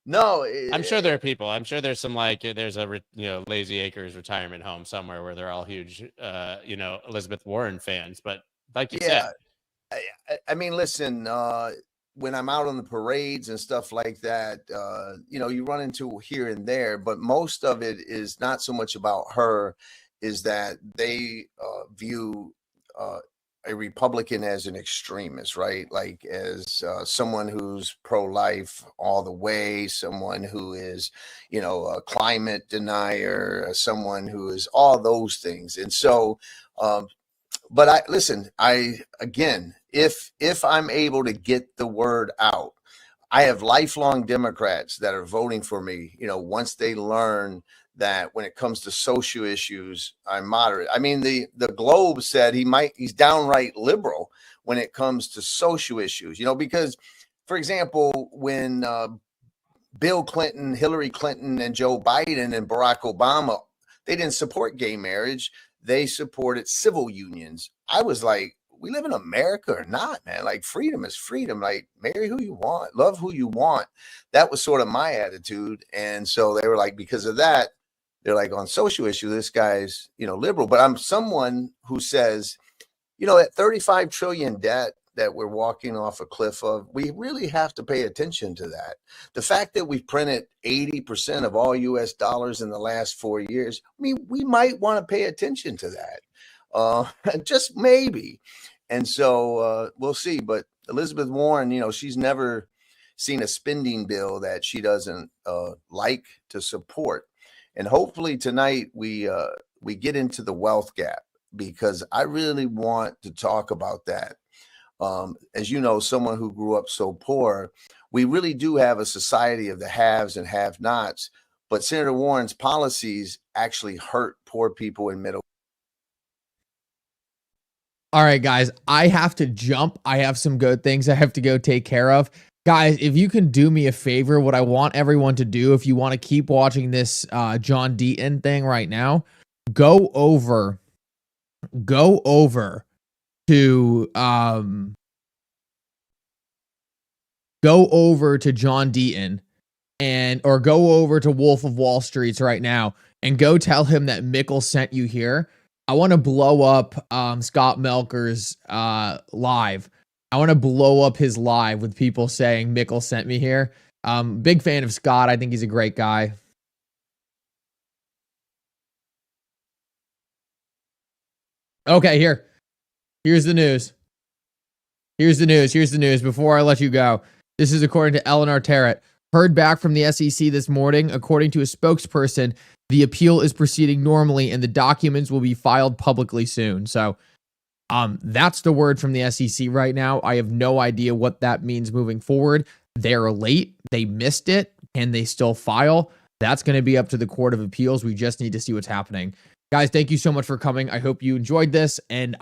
No, I'm sure there are people. I'm sure there's some there's a Lazy Acres retirement home somewhere where they're all huge Elizabeth Warren fans. But like you said, I mean, listen, when I'm out on the parades and stuff like that, you run into here and there, but most of it is not so much about her, is that they view a Republican as an extremist, right? Like as someone who's pro-life all the way, someone who is, a climate denier, someone who is all those things. And so, but again, if I'm able to get the word out, I have lifelong Democrats that are voting for me, once they learn that when it comes to social issues, I'm moderate. I mean, the Globe said he's downright liberal when it comes to social issues, because, for example, when Bill Clinton, Hillary Clinton, and Joe Biden and Barack Obama, they didn't support gay marriage. They supported civil unions. I was like, we live in America or not, man? Like, freedom is freedom. Like, marry who you want, love who you want. That was sort of my attitude. And so they were like, because of that, they're like, on social issue, this guy's, liberal. But I'm someone who says, that 35 trillion debt that we're walking off a cliff of, we really have to pay attention to that. The fact that we've printed 80% of all US dollars in the last 4 years, I mean, we might want to pay attention to that. Just maybe. And so we'll see. But Elizabeth Warren, she's never seen a spending bill that she doesn't like to support. And hopefully tonight we get into the wealth gap, because I really want to talk about that. As you know, someone who grew up so poor, we really do have a society of the haves and have-nots. But Senator Warren's policies actually hurt poor people in middle. All right, guys, I have to jump. I have some good things I have to go take care of. Guys, if you can do me a favor, what I want everyone to do, if you want to keep watching this John Deaton thing right now, go over to John Deaton or go over to Wolf of Wall Street's right now and go tell him that Mickle sent you here. I want to blow up Scott Melker's live. I want to blow up his live with people saying Mickle sent me here. Big fan of Scott. I think he's a great guy. Okay, here's the news. Here's the news. Before I let you go, this is according to Eleanor Terrett. Heard back from the SEC this morning. According to a spokesperson, the appeal is proceeding normally and the documents will be filed publicly soon. So that's the word from the SEC right now. I have no idea what that means moving forward. They're late. They missed it. Can they still file? That's going to be up to the Court of Appeals. We just need to see what's happening. Guys, thank you so much for coming. I hope you enjoyed this, and